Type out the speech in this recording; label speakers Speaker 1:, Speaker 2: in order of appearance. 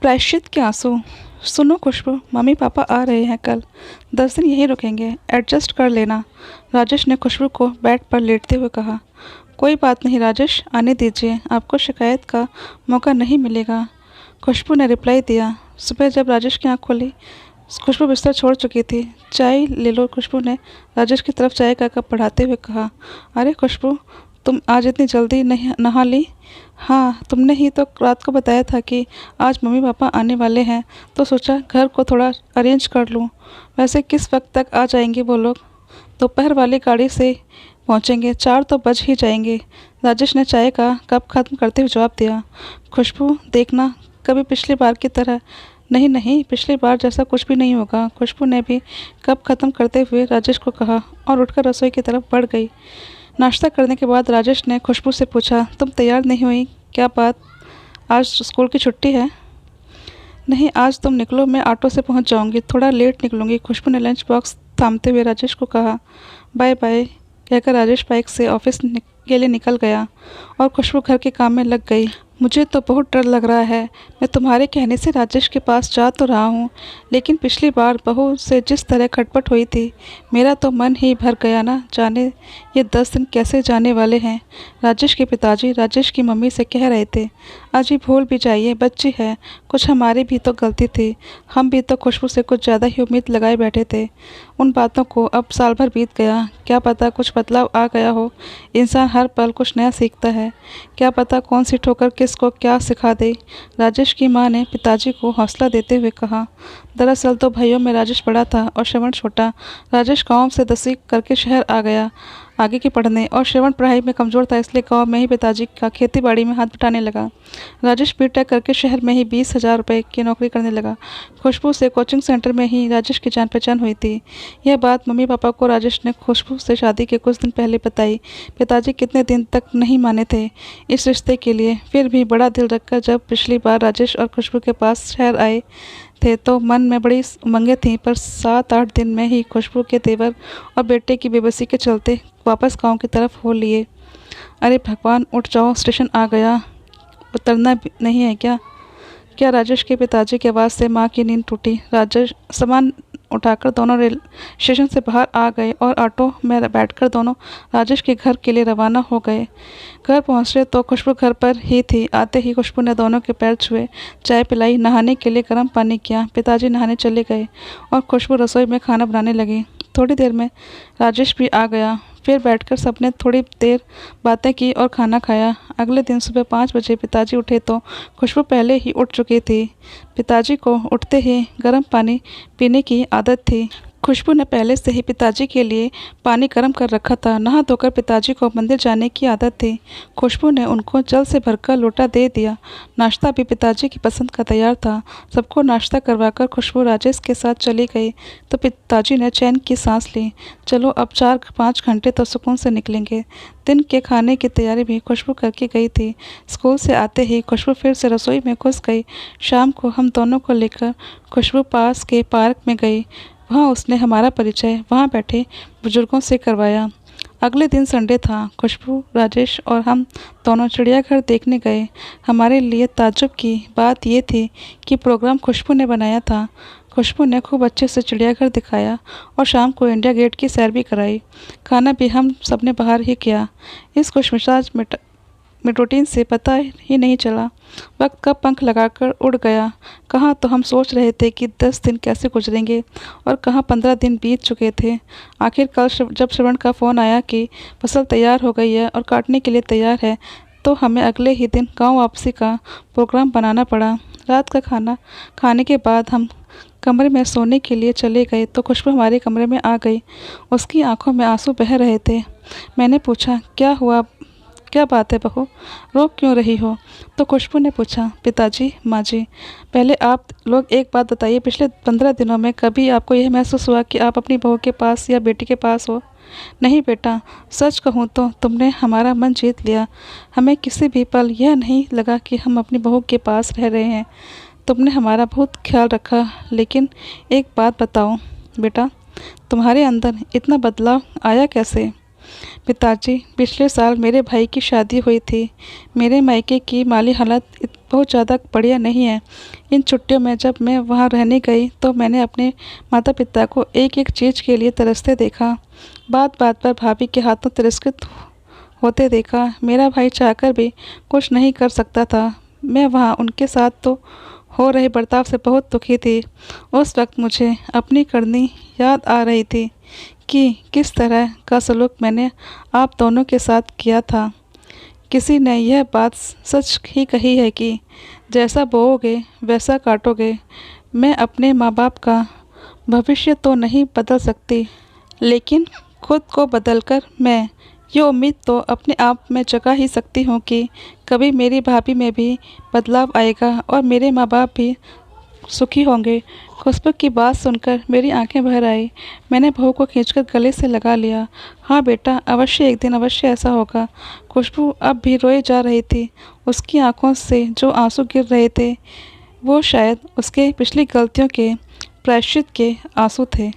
Speaker 1: प्रायश्चित के आंसू। सुनो खुशबू, मम्मी पापा आ रहे हैं कल। 10 दिन यहीं रुकेंगे, एडजस्ट कर लेना। राजेश ने खुशबू को बेड पर लेटते हुए कहा। कोई बात नहीं राजेश, आने दीजिए, आपको शिकायत का मौका नहीं मिलेगा, खुशबू ने रिप्लाई दिया। सुबह जब राजेश की आँख खुली, खुशबू बिस्तर छोड़ चुकी थी। चाय ले लो, खुशबू ने राजेश की तरफ चाय का कप बढ़ाते हुए कहा। अरे खुशबू, तुम आज इतनी जल्दी नहीं नहा ली? हाँ, तुमने ही तो रात को बताया था कि आज मम्मी पापा आने वाले हैं, तो सोचा घर को थोड़ा अरेंज कर लूँ। वैसे किस वक्त तक आ जाएंगे वो लोग? दोपहर वाली गाड़ी से पहुँचेंगे, 4 तो बज ही जाएंगे, राजेश ने चाय का कप खत्म करते हुए जवाब दिया। खुशबू देखना, कभी पिछली बार की तरह नहीं नहीं, पिछली बार जैसा कुछ भी नहीं होगा, खुशबू ने भी कप खत्म करते हुए राजेश को कहा और उठकर रसोई की तरफ बढ़ गई। नाश्ता करने के बाद राजेश ने खुशबू से पूछा, तुम तैयार नहीं हुई? क्या बात, आज स्कूल की छुट्टी है? नहीं, आज तुम निकलो, मैं ऑटो से पहुंच जाऊंगी, थोड़ा लेट निकलूंगी, खुशबू ने लंच बॉक्स थामते हुए राजेश को कहा। बाय बाय कहकर राजेश बाइक से के लिए निकल गया और खुशबू घर के काम में लग गई। मुझे तो बहुत डर लग रहा है, मैं तुम्हारे कहने से राजेश के पास जा तो रहा हूँ, लेकिन पिछली बार बहू से जिस तरह खटपट हुई थी, मेरा तो मन ही भर गया ना जाने ये 10 दिन कैसे जाने वाले हैं। राजेश के पिताजी राजेश की मम्मी से कह रहे थे, अजी भूल भी जाइए, बच्ची है, कुछ हमारी भी तो गलती थी, हम भी तो खुशबू से कुछ ज़्यादा ही उम्मीद लगाए बैठे थे। उन बातों को अब साल भर बीत गया, क्या पता कुछ बदलाव आ गया हो। इंसान हर पल कुछ नया सीखता है, क्या पता कौन सी ठोकर किसको क्या सिखा दे। राजेश की मां ने पिताजी को हौसला देते हुए कहा। दरअसल तो भाइयों में राजेश बड़ा था और श्रवण छोटा। राजेश गांव से 10वीं करके शहर आ गया आगे की पढ़ने, और श्रवण पढ़ाई में कमज़ोर था, इसलिए गांव में ही पिताजी का खेती बाड़ी में हाथ बटाने लगा। राजेश बीटेक करके शहर में ही 20,000 रुपये की नौकरी करने लगा। खुशबू से कोचिंग सेंटर में ही राजेश की जान पहचान हुई थी। यह बात मम्मी पापा को राजेश ने खुशबू से शादी के कुछ दिन पहले बताई। पिताजी कितने दिन तक नहीं माने थे इस रिश्ते के लिए, फिर भी बड़ा दिल रखकर जब पिछली बार राजेश और खुशबू के पास शहर आए थे तो मन में बड़ी उमंगें थीं, पर 7-8 दिन में ही खुशबू के तेवर और बेटे की बेबसी के चलते वापस गांव की तरफ हो लिए। अरे भगवान, उठ जाओ, स्टेशन आ गया, उतरना नहीं है क्या? क्या राजेश के पिताजी की आवाज़ से माँ की नींद टूटी। राजेश सामान उठाकर दोनों रेल स्टेशन से बाहर आ गए और ऑटो में बैठकर दोनों राजेश के घर के लिए रवाना हो गए। घर पहुंचे तो खुशबू घर पर ही थी। आते ही खुशबू ने दोनों के पैर छुए, चाय पिलाई, नहाने के लिए गर्म पानी किया। पिताजी नहाने चले गए और खुशबू रसोई में खाना बनाने लगी। थोड़ी देर में राजेश भी आ गया। फिर बैठकर सबने थोड़ी देर बातें की और खाना खाया। अगले दिन सुबह 5 बजे पिताजी उठे तो खुशबू पहले ही उठ चुकी थी। पिताजी को उठते ही गर्म पानी पीने की आदत थी। खुशबू ने पहले से ही पिताजी के लिए पानी गर्म कर रखा था। नहा धोकर पिताजी को मंदिर जाने की आदत थी। खुशबू ने उनको जल से भरकर लोटा दे दिया। नाश्ता भी पिताजी की पसंद का तैयार था। सबको नाश्ता करवाकर खुशबू राजेश के साथ चली गई तो पिताजी ने चैन की सांस ली। चलो अब 4-5 घंटे तो सुकून से निकलेंगे। दिन के खाने की तैयारी भी खुशबू करके गई थी। स्कूल से आते ही खुशबू फिर से रसोई में घुस गई। शाम को हम दोनों को लेकर खुशबू पास के पार्क में गई। वहाँ उसने हमारा परिचय वहाँ बैठे बुजुर्गों से करवाया। अगले दिन संडे था। खुशबू, राजेश और हम दोनों चिड़ियाघर देखने गए। हमारे लिए ताज्जुब की बात यह थी कि प्रोग्राम खुशबू ने बनाया था। खुशबू ने खूब अच्छे से चिड़ियाघर दिखाया और शाम को इंडिया गेट की सैर भी कराई। खाना भी हम सब ने बाहर ही किया। इस खुशमिजाज रूटीन से पता ही नहीं चला वक्त कब पंख लगाकर उड़ गया। कहाँ तो हम सोच रहे थे कि 10 दिन कैसे गुजरेंगे और कहाँ 15 दिन बीत चुके थे। आखिर कल जब श्रवण का फ़ोन आया कि फसल तैयार हो गई है और काटने के लिए तैयार है, तो हमें अगले ही दिन गांव वापसी का प्रोग्राम बनाना पड़ा। रात का खाना खाने के बाद हम कमरे में सोने के लिए चले गए तो खुशबू हमारे कमरे में आ गई। उसकी आंखों में आंसू बह रहे थे। मैंने पूछा, क्या हुआ, क्या बात है बहू, रो क्यों रही हो? तो खुशबू ने पूछा, पिताजी, माँ जी, पहले आप लोग एक बात बताइए, पिछले 15 दिनों में कभी आपको यह महसूस हुआ कि आप अपनी बहू के पास या बेटी के पास हो? नहीं बेटा, सच कहूँ तो तुमने हमारा मन जीत लिया। हमें किसी भी पल यह नहीं लगा कि हम अपनी बहू के पास रह रहे हैं। तुमने हमारा बहुत ख्याल रखा। लेकिन एक बात बताओ बेटा, तुम्हारे अंदर इतना बदलाव आया कैसे? पिताजी, पिछले साल मेरे भाई की शादी हुई थी। मेरे मायके की माली हालत बहुत ज़्यादा बढ़िया नहीं है। इन छुट्टियों में जब मैं वहाँ रहने गई तो मैंने अपने माता पिता को एक एक चीज़ के लिए तरसते देखा। बात बात पर भाभी के हाथों तिरस्कृत होते देखा। मेरा भाई चाहकर भी कुछ नहीं कर सकता था। मैं वहाँ उनके साथ तो हो रहे बर्ताव से बहुत दुखी थी। उस वक्त मुझे अपनी करनी याद आ रही थी कि किस तरह का सलूक मैंने आप दोनों के साथ किया था। किसी ने यह बात सच ही कही है कि जैसा बोओगे वैसा काटोगे। मैं अपने माँ बाप का भविष्य तो नहीं बदल सकती, लेकिन खुद को बदलकर मैं ये उम्मीद तो अपने आप में जगा ही सकती हूँ कि कभी मेरी भाभी में भी बदलाव आएगा और मेरे माँ बाप भी सुखी होंगे। खुशबू की बात सुनकर मेरी आंखें भर आई। मैंने बहू को खींचकर गले से लगा लिया। हाँ बेटा, अवश्य एक दिन अवश्य ऐसा होगा। खुशबू अब भी रोए जा रही थी। उसकी आंखों से जो आंसू गिर रहे थे वो शायद उसके पिछली गलतियों के प्रायश्चित के आंसू थे।